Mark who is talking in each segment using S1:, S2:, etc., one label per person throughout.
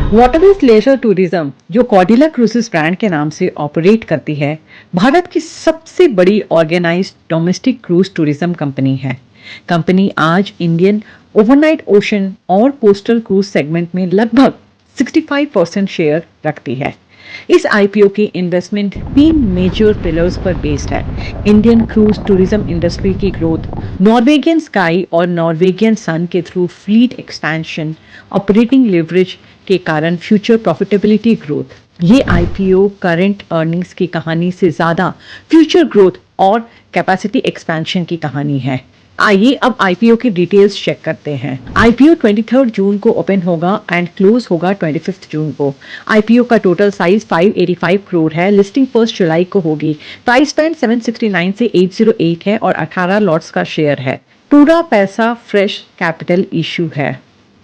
S1: Waterways laser tourism जो कॉर्डिला cruises brand के नाम से ऑपरेट करती है, भारत की सबसे बड़ी organised domestic cruise tourism company है। कंपनी आज इंडियन ओवरनाइट ओशन और कोस्टल क्रूज सेगमेंट में लगभग 65% शेयर रखती है। इस आईपीओ की इन्वेस्टमेंट 3 मेजर पिलर्स पर बेस्ड है। इंडियन क्रूज टूरिज्म इंडस्ट्री की ग्रोथ, नॉर्वेगियन स्काई और नॉर्वेगियन सन के through fleet expansion, operating leverage के कारण फ्यूचर प्रॉफिटेबिलिटी ग्रोथ। ये आईपीओ करंट अर्निंग्स की कहानी से ज़्यादा फ्यूचर ग्रोथ और कैपेसिटी एक्सपेंशन की कहानी है। आइए अब आईपीओ की डिटेल्स चेक करते हैं। आईपीओ 23 जून को ओपन होगा एंड क्लोज होगा 25 जून को। आईपीओ का टोटल साइज 585 करोड़ है। लिस्टिंग 1 जुलाई को होगी। प्राइस बैंड 769 से 808 है और 18 लॉट्स का शेयर है। पूरा पैसा फ्रेश कैपिटल इशू है।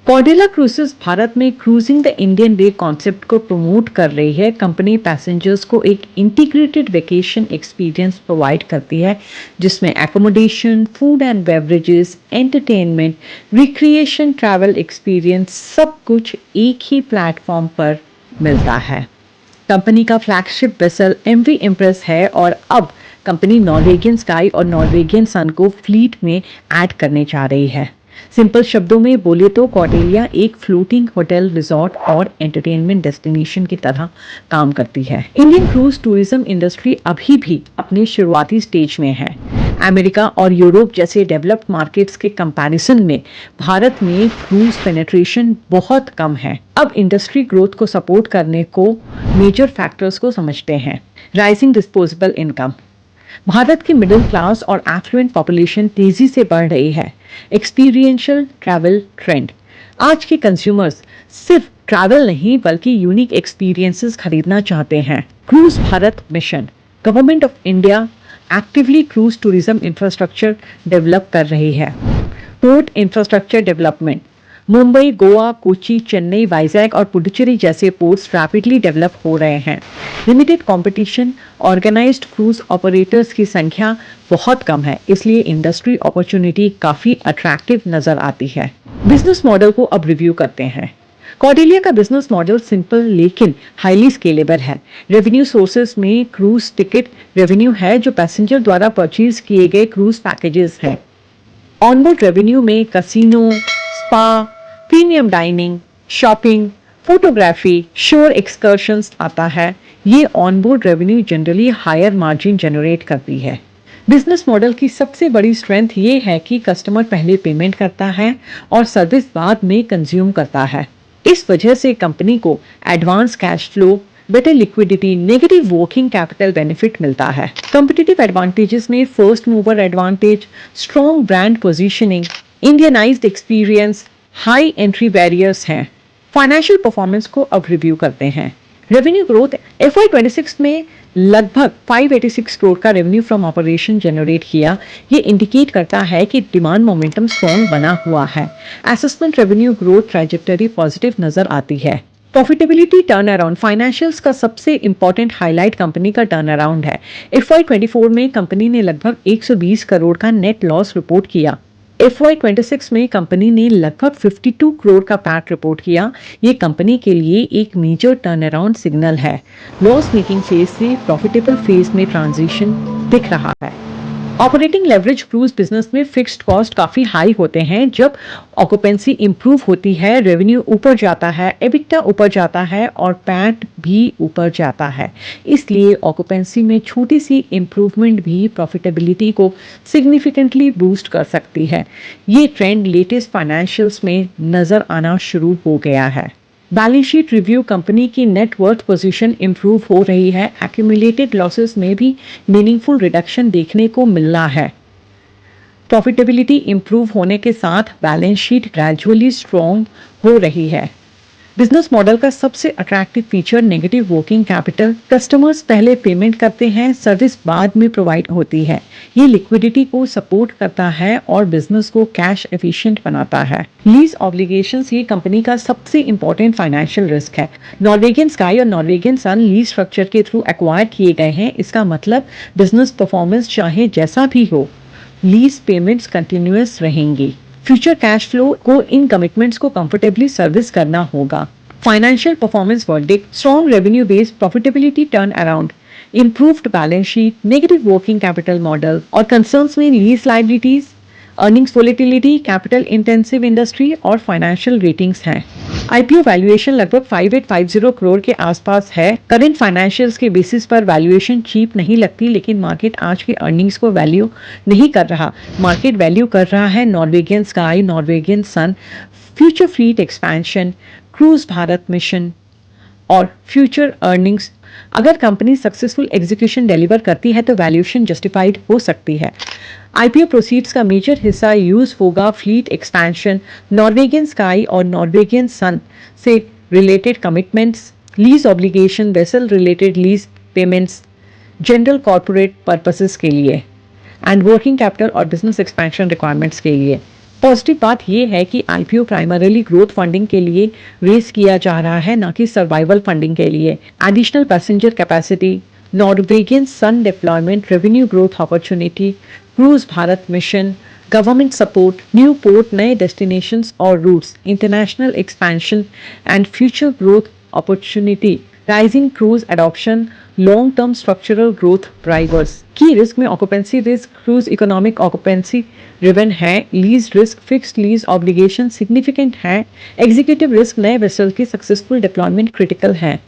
S1: कॉर्डिला क्रूजेस भारत में cruising the Indian way concept को प्रमोट कर रही है। कंपनी पैसेंजर्स को एक इंटीग्रेटेड वेकेशन एक्सपीरियंस प्रोवाइड करती है, जिसमें accommodation, food and beverages, entertainment, recreation, travel experience सब कुछ एक ही प्लेटफॉर्म पर मिलता है। कंपनी का फ्लैगशिप वेसल एमवी इम्प्रेस है और अब कंपनी नॉर्वेगियन स्काई और नॉर्वेगियन सन को फ्लीट में ऐड करने जा रही है। सिंपल शब्दों में बोले तो कॉर्डेलिया एक फ्लोटिंग होटल, रिजॉर्ट और एंटरटेनमेंट डेस्टिनेशन की तरह काम करती है। इंडियन क्रूज टूरिज्म इंडस्ट्री अभी भी अपने शुरुआती स्टेज में है। अमेरिका और यूरोप जैसे डेवलप्ड मार्केट्स के कंपैरिजन में भारत में क्रूज पेनिट्रेशन बहुत कम है। अब इंडस्ट्री ग्रोथ को सपोर्ट करने को मेजर फैक्टर्स को समझते हैं। राइजिंग डिस्पोजेबल इनकम, भारत की मिडिल क्लास और एफ्लुएंट पॉपुलेशन तेजी से बढ़ रही है। एक्सपीरियंशियल ट्रैवल ट्रेंड, आज के कंज्यूमर्स सिर्फ ट्रैवल नहीं बल्कि यूनिक एक्सपीरियंसेस खरीदना चाहते हैं। Cruise Bharat mission, government of India actively cruise tourism infrastructure develop कर रही है। Port infrastructure development, Mumbai, Goa, Kochi, Chennai, Vizag और पुडुचेरी जैसे पोर्ट्स रैपिडली डेवलप हो रहे हैं। Limited competition, organised cruise operators की संख्या बहुत कम है, इसलिए इंडस्ट्री अपॉर्चुनिटी काफ़ी अट्रैक्टिव नज़र आती है। बिजनेस मॉडल को अब रिव्यू करते हैं। कॉर्डेलिया का बिजनेस मॉडल सिंपल लेकिन हाईली स्केलेबल है। रेवेन्यू सोर्सेज में क्रूज टिकट रेवेन्यू है, जो पैसेंजर द्वारा परचेज किए गए क्रूज पैकेजेस हैं। ऑनबोर्ड रेवेन्यू में casino, spa, premium dining, shopping, photography, shore excursions आता है। ये onboard revenue generally higher margin generate करती है। बिजनेस मॉडल की सबसे बड़ी स्ट्रेंथ ये है कि कस्टमर पहले पेमेंट करता है और सर्विस बाद में कंज्यूम करता है। इस वजह से कंपनी को advance cash flow, better liquidity, negative working capital benefit मिलता है। कॉम्पिटिटिव एडवांटेजेस में first mover advantage, strong brand positioning, Indianised experience, high entry barriers हैं। फाइनेंशियल परफॉर्मेंस को अब रिव्यू करते हैं। रेवेन्यू ग्रोथ, FY26 में लगभग 586 करोड़ का रेवेन्यू फ्रॉम ऑपरेशन जनरेट किया। ये इंडिकेट करता है कि डिमांड मोमेंटम स्ट्रॉन्ग बना हुआ है। Assessment revenue growth trajectory positive नजर आती है। प्रॉफिटेबिलिटी टर्न अराउंड, फाइनेंशियल्स का सबसे इंपॉर्टेंट हाईलाइट कंपनी का टर्न अराउंड है। FY24 में कंपनी ने लगभग 120 करोड़ का नेट लॉस रिपोर्ट किया। FY26 में कंपनी ने लगभग 52 करोड़ का पैट रिपोर्ट किया। ये कंपनी के लिए एक मेजर टर्न अराउंड सिग्नल है। लॉस मेकिंग फेज से प्रॉफिटेबल फेज में ट्रांजिशन दिख रहा है। ऑपरेटिंग लेवरेज क्रूज बिजनेस में फिक्स्ड कॉस्ट काफ़ी हाई होते हैं। जब ऑक्यूपेंसी इंप्रूव होती है, रेवेन्यू ऊपर जाता है, एबिटा ऊपर जाता है और पैट भी ऊपर जाता है। इसलिए ऑक्यूपेंसी में छोटी सी इंप्रूवमेंट भी प्रॉफिटेबिलिटी को सिग्निफिकेंटली बूस्ट कर सकती है। ये ट्रेंड लेटेस्ट फाइनेंशियल्स में नज़र आना शुरू हो गया है। बैलेंस शीट रिव्यू, कंपनी की नेट वर्थ पोजीशन इंप्रूव हो रही है। एक्यूमुलेटेड लॉसेस में भी मीनिंगफुल रिडक्शन देखने को मिल रहा है। प्रॉफिटेबिलिटी इंप्रूव होने के साथ बैलेंस शीट ग्रेजुअली स्ट्रॉन्ग हो रही है। बिजनेस मॉडल का सबसे attractive feature negative working capital, customers पहले पेमेंट करते हैं, सर्विस बाद में प्रोवाइड होती है। ये लिक्विडिटी को सपोर्ट करता है और बिजनेस को कैश एफिशिएंट बनाता है। लीज ऑब्लिगेशंस, ये कंपनी का सबसे इंपॉर्टेंट फाइनेंशियल रिस्क है। नॉर्वेगियन स्काई और नॉर्वेगियन सन लीज स्ट्रक्चर के थ्रू एक्वायर किए गए हैं। इसका मतलब बिजनेस परफॉर्मेंस चाहे जैसा भी हो, लीज पेमेंट्स कंटिन्यूअस रहेंगी। फ्यूचर कैश फ्लो को इन कमिटमेंट्स को कंफर्टेबली सर्विस करना होगा। Financial performance verdict, strong revenue base, profitability turnaround, improved balance sheet, negative working capital model और concerns में lease liabilities, earnings volatility, capital intensive industry और financial ratings हैं। IPO valuation लगभग 5850 करोड़ के आसपास है। करंट फाइनेंशियल्स के बेसिस पर वैल्यूएशन चीप नहीं लगती, लेकिन मार्केट आज के अर्निंग्स को वैल्यू नहीं कर रहा। मार्केट वैल्यू कर रहा है Norwegian Sky, Norwegian Sun, future fleet expansion, cruise Bharat mission और फ्यूचर अर्निंग्स। अगर कंपनी सक्सेसफुल एग्जीक्यूशन डिलीवर करती है तो वैल्यूएशन जस्टिफाइड हो सकती है। आईपीओ प्रोसीड्स का मेजर हिस्सा यूज होगा फ्लीट एक्सपेंशन, नॉर्वेगियन स्काई और नॉर्वेगियन सन से related commitments, lease obligation, vessel related lease payments, general corporate purposes के लिए एंड वर्किंग कैपिटल और बिजनेस एक्सपेंशन रिक्वायरमेंट्स के लिए। पॉजिटिव बात यह है कि आईपीओ प्राइमरीली ग्रोथ फंडिंग के लिए रेस किया जा रहा है, न कि सर्वाइवल फंडिंग के लिए। Additional passenger capacity, Norwegian Sun deployment, revenue growth opportunity, cruise Bharat mission, government support, new port, नए डेस्टिनेशंस और routes, international expansion and future growth opportunity, rising cruise adoption, long term structural growth drivers. Key risk में occupancy risk, cruise economic occupancy driven है, lease risk, fixed lease obligation significant है, executive risk, नए vessel की successful deployment critical है।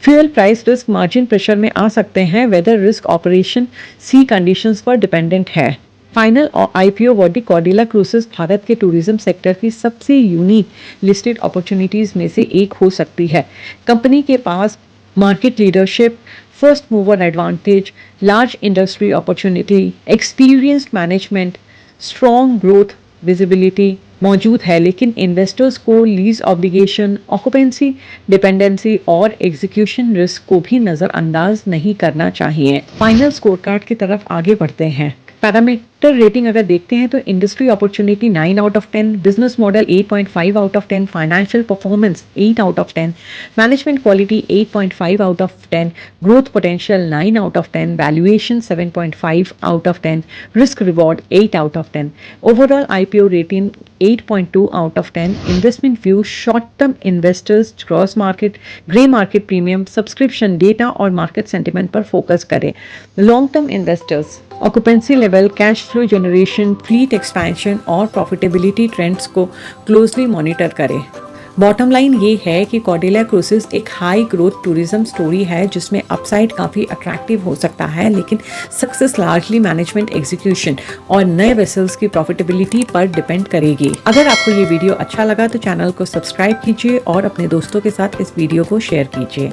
S1: Fuel price risk margin pressure में आ सकते हैं, weather risk operation C conditions पर डिपेंडेंट है। फाइनल आईपीओ वर्डिक्ट, कॉर्डिला क्रूसेस भारत के टूरिज्म सेक्टर की सबसे यूनिक लिस्टेड अपॉर्चुनिटीज में से एक हो सकती है। कंपनी के पास market leadership, first mover advantage, large industry opportunity, experienced management, strong growth visibility मौजूद है, लेकिन इन्वेस्टर्स को लीज ऑब्लिगेशन, ऑक्यूपेंसी डिपेंडेंसी और एग्जीक्यूशन रिस्क को भी नज़रअंदाज नहीं करना चाहिए। फाइनल स्कोर कार्ड की तरफ आगे बढ़ते हैं। पैरामीटर रेटिंग अगर देखते हैं तो industry opportunity 9 out of 10, business model 8.5 out of 10, financial performance 8 out of 10, management quality 8.5 out of 10, growth potential 9 out of 10, valuation 7.5 out of 10, risk reward 8 out of 10, overall IPO rating 8.2 out of 10, investment view, short term investors, cross market, grey market premium, subscription data और market sentiment पर focus करें। Long term investors occupancy level, cash flow generation, fleet expansion और profitability trends को closely monitor करें। Bottom line ये है कि कॉर्डिला क्रूसेस एक हाई ग्रोथ टूरिज्म स्टोरी है जिसमें अपसाइड काफ़ी अट्रैक्टिव हो सकता है, लेकिन सक्सेस लार्जली मैनेजमेंट, एग्जीक्यूशन और नए वेसल्स की प्रॉफिटेबिलिटी पर डिपेंड करेगी। अगर आपको ये वीडियो अच्छा लगा तो चैनल को सब्सक्राइब कीजिए और अपने दोस्तों के साथ इस वीडियो को शेयर कीजिए।